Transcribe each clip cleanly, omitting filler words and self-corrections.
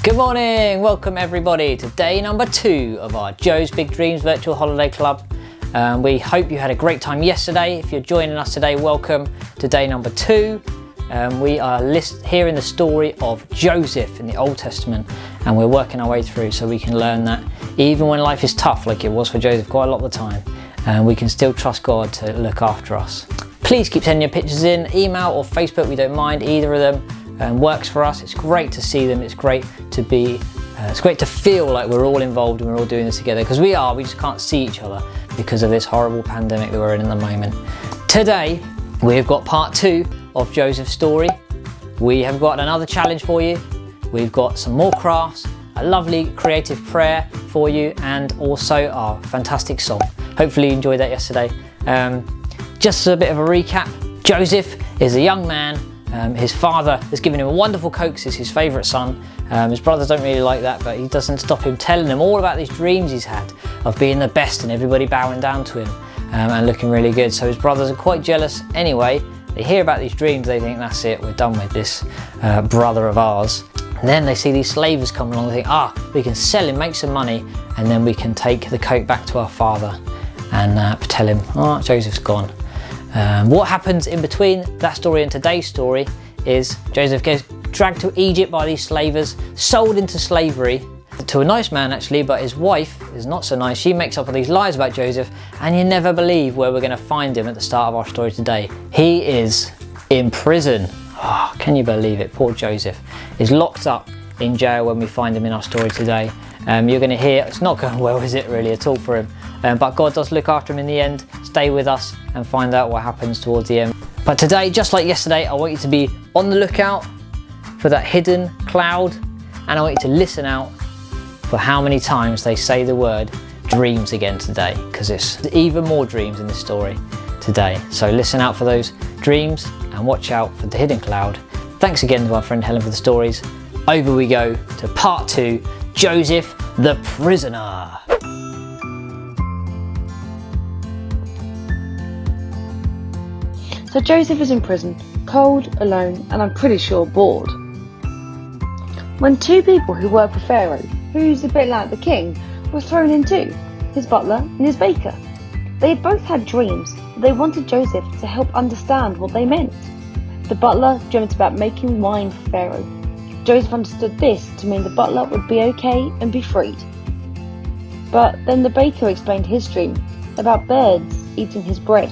Good morning, welcome everybody to day number 2 of our Joe's Big Dreams Virtual Holiday Club. We hope you had a great time yesterday. If you're joining us today, welcome to day number 2. We are hearing the story of Joseph in the Old Testament, and we're working our way through so we can learn that even when life is tough, like it was for Joseph quite a lot of the time, we can still trust God to look after us. Please keep sending your pictures in, email or Facebook, we don't mind, either of them works for us. It's great to see them, it's great to feel like we're all involved and we're all doing this together, because we just can't see each other because of this horrible pandemic that we're in at the moment. Today we've got part 2 of Joseph's story. We have got another challenge for you. We've got some more crafts, a lovely creative prayer for you, and also our fantastic song. Hopefully you enjoyed that yesterday. Just a bit of a recap. Joseph is a young man. His father has given him a wonderful coat because he's his favourite son. His brothers don't really like that, but he doesn't stop him telling them all about these dreams he's had of being the best and everybody bowing down to him and looking really good. So his brothers are quite jealous anyway. They hear about these dreams, they think that's it, we're done with this brother of ours. And then they see these slavers come along and think, we can sell him, make some money, and then we can take the coat back to our father and tell him, Joseph's gone. What happens in between that story and today's story is Joseph gets dragged to Egypt by these slavers, sold into slavery to a nice man actually, but his wife is not so nice. She makes up all these lies about Joseph, and you never believe where we're going to find him at the start of our story today. He is in prison. Can you believe it? Poor Joseph is locked up in jail when we find him in our story today. You're going to hear it's not going well, is it really, at all for him? But God does look after him in the end. Stay with us and find out what happens towards the end. But today, just like yesterday, I want you to be on the lookout for that hidden cloud, and I want you to listen out for how many times they say the word dreams again today, because there's even more dreams in this story today. So listen out for those dreams and watch out for the hidden cloud. Thanks again to our friend Helen for the stories. Over we go to part 2, Joseph the prisoner. So Joseph is in prison, cold, alone, and I'm pretty sure bored. When 2 people who work for Pharaoh, who's a bit like the king, were thrown in too, his butler and his baker. They both had dreams, but they wanted Joseph to help understand what they meant. The butler dreamt about making wine for Pharaoh. Joseph understood this to mean the butler would be okay and be freed. But then the baker explained his dream about birds eating his bread.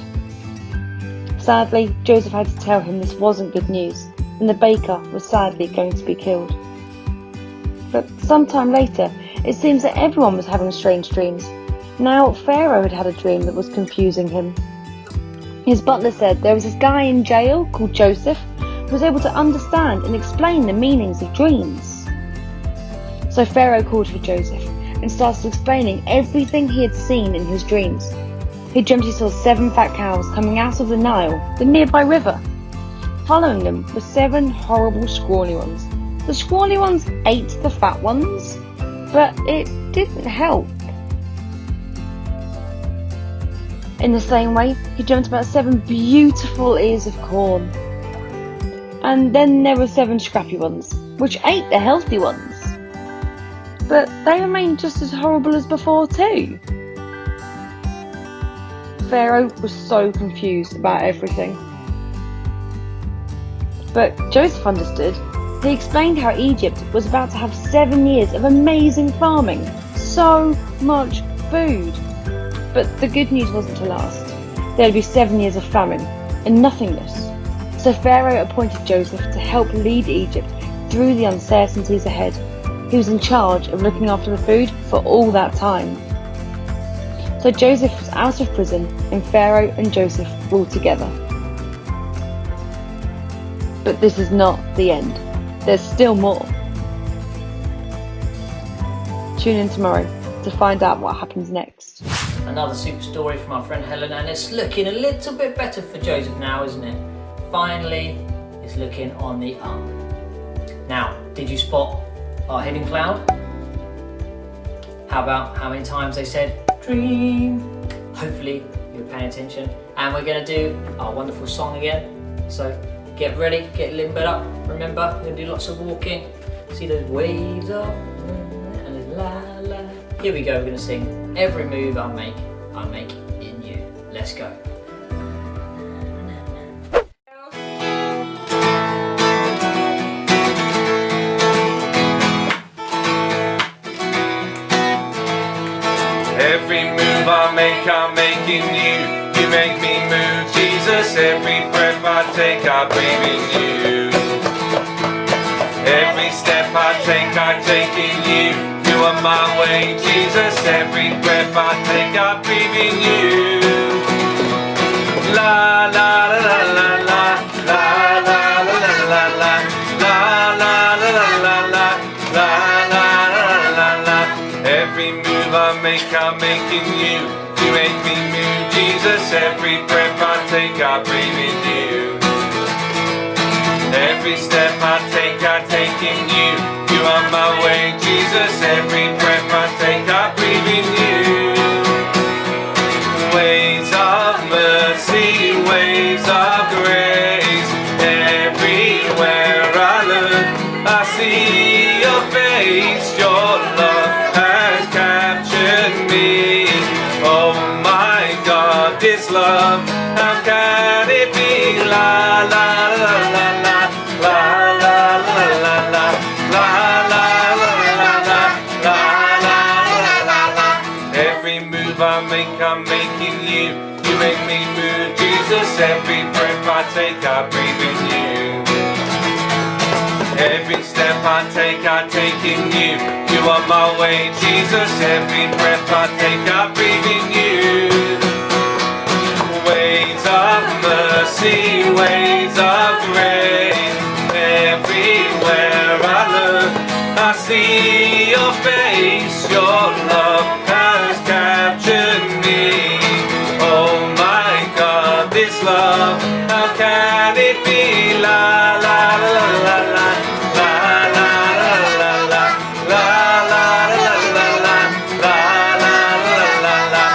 Sadly, Joseph had to tell him this wasn't good news, and the baker was sadly going to be killed. But sometime later, it seems that everyone was having strange dreams. Now, Pharaoh had a dream that was confusing him. His butler said there was this guy in jail called Joseph who was able to understand and explain the meanings of dreams. So Pharaoh called for Joseph and started explaining everything he had seen in his dreams. He dreamt he saw 7 fat cows coming out of the Nile, the nearby river. Following them were 7 horrible scrawny ones. The scrawny ones ate the fat ones, but it didn't help. In the same way, he dreamt about 7 beautiful ears of corn. And then there were 7 scrappy ones, which ate the healthy ones. But they remained just as horrible as before too. Pharaoh was so confused about everything. But Joseph understood. He explained how Egypt was about to have 7 years of amazing farming, so much food. But the good news wasn't to last. There would be 7 years of famine and nothingness. So Pharaoh appointed Joseph to help lead Egypt through the uncertainties ahead. He was in charge of looking after the food for all that time. So Joseph was out of prison, and Pharaoh and Joseph ruled together. But this is not the end. There's still more. Tune in tomorrow to find out what happens next. Another super story from our friend Helen, and it's looking a little bit better for Joseph now, isn't it? Finally, it's looking on the up. Now, did you spot our hidden cloud? How many times they said dream? Hopefully you're paying attention. And we're going to do our wonderful song again. So get ready, get limbered up. Remember, we're going to do lots of walking, See those waves up and it's la la. Here we go, we're gonna sing every move I make in you. Let's go. Every move I'm making you. You make me move, Jesus. Every breath I take in you. Every step I take in you. You are my way, Jesus. Every breath I breathe in you. La la la la la la la la la la la la la la la la la la la. Every move I'm making you. You make me move, Jesus. Every breath I breathe in you. Every step I take in you. You are my way, Jesus. Every breath I breathe in you. Ways of mercy, ways of grace. Everywhere I look, I see your face. Your love has captured me. Oh my God, this love, how can it be? La la la la la la la la la la la la la la la. Every move I'm making you. You make me move, Jesus. Every breath I breathe in you. Every step I take in you. You are my way, Jesus. Every breath I breathe in you. Ways of mercy, ways of grace. Everywhere I look, I see your face. Your love has captured me. Oh my God, this love, how can it be? La la la la la la la la la la la la la la la la la la la la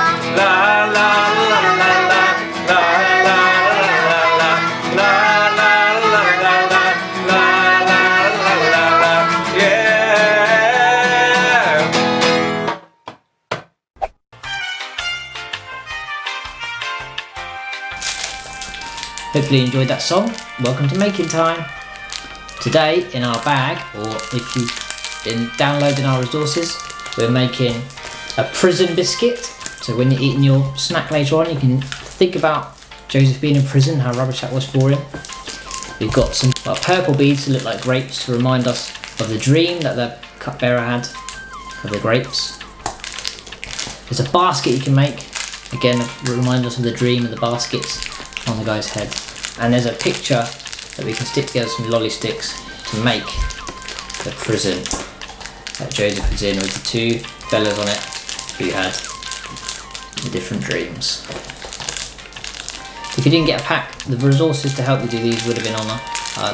Hopefully you enjoyed that song. Welcome to Making Time. Today in our bag, or if you've been downloading our resources, we're making a prison biscuit. So when you're eating your snack later on, you can think about Joseph being in prison, how rubbish that was for him. We've got some purple beads to look like grapes to remind us of the dream that the cupbearer had of the grapes. There's a basket you can make, again to remind us of the dream of the baskets on the guy's head. And there's a picture that we can stick together some lolly sticks to make the prison that Joseph was in, with the two fellas on it who had the different dreams. If you didn't get a pack, the resources to help you do these would have been on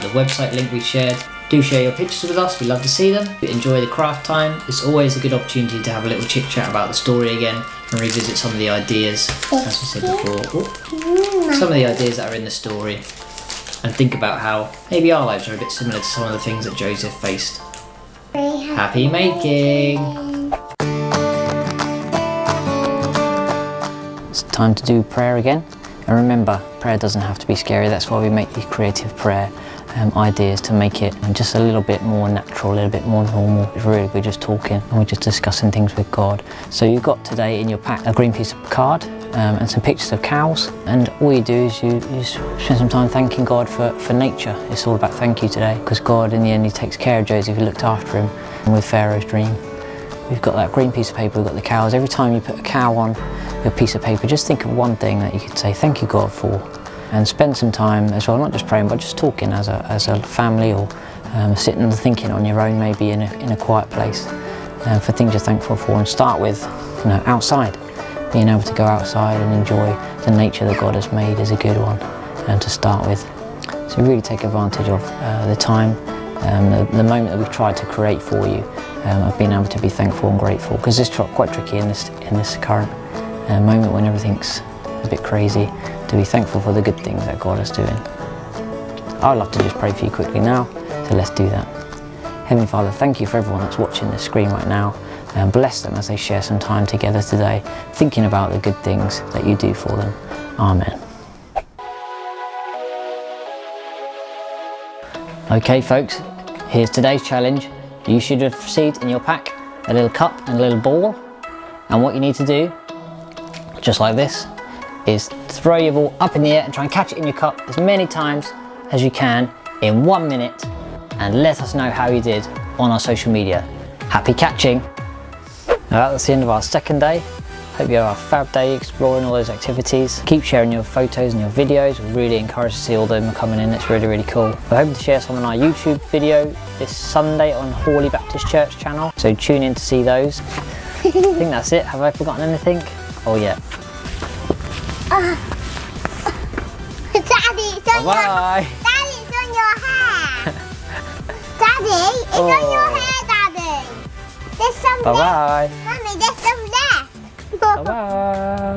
the website link we shared. Do share your pictures with us, we love to see them. We enjoy the craft time. It's always a good opportunity to have a little chit chat about the story again and revisit some of the ideas, as we said before, some of the ideas that are in the story, and think about how maybe our lives are a bit similar to some of the things that Joseph faced. Happy making! It's time to do prayer again. And remember, prayer doesn't have to be scary. That's why we make these creative prayer ideas, to make it just a little bit more natural, a little bit more normal. Really, we're just talking and we're just discussing things with God. So you've got today in your pack a green piece of card and some pictures of cows. And all you do is you spend some time thanking God for nature. It's all about thank you today, because God, in the end, He takes care of Joseph. He looked after him. And with Pharaoh's dream, we've got that green piece of paper, we've got the cows. Every time you put a cow on your piece of paper, just think of one thing that you could say thank you God for, and spend some time as well, not just praying but just talking as a family, or sitting and thinking on your own, maybe in a quiet place, for things you're thankful for. And start with outside, being able to go outside and enjoy the nature that God has made is a good one, and to start with. So really take advantage of the time, the moment that we've tried to create for you, of being able to be thankful and grateful, because it's quite tricky in this current moment when everything's a bit crazy, to be thankful for the good things that God is doing. I'd love to just pray for you quickly now, so let's do that. Heavenly Father, thank you for everyone that's watching this screen right now, and bless them as they share some time together today, thinking about the good things that you do for them. Amen. Okay folks, here's today's challenge. You should have received in your pack a little cup and a little ball, and what you need to do, just like this, is throw your ball up in the air and try and catch it in your cup as many times as you can in 1 minute, and let us know how you did on our social media. Happy catching! That's the end of our second day. Hope you have a fab day exploring all those activities. Keep sharing your photos and your videos. We're really encouraged to see all them coming in. It's really, really cool. We're hoping to share some on our YouTube video this Sunday on Hawley Baptist Church channel. So tune in to see those. I think that's it. Have I forgotten anything? Oh yeah. Daddy, it's on Bye-bye. Daddy, it's on your hair. Daddy, it's on your hair, Daddy. There's some there. Bye-bye. Mummy, there's some there. Bye-bye.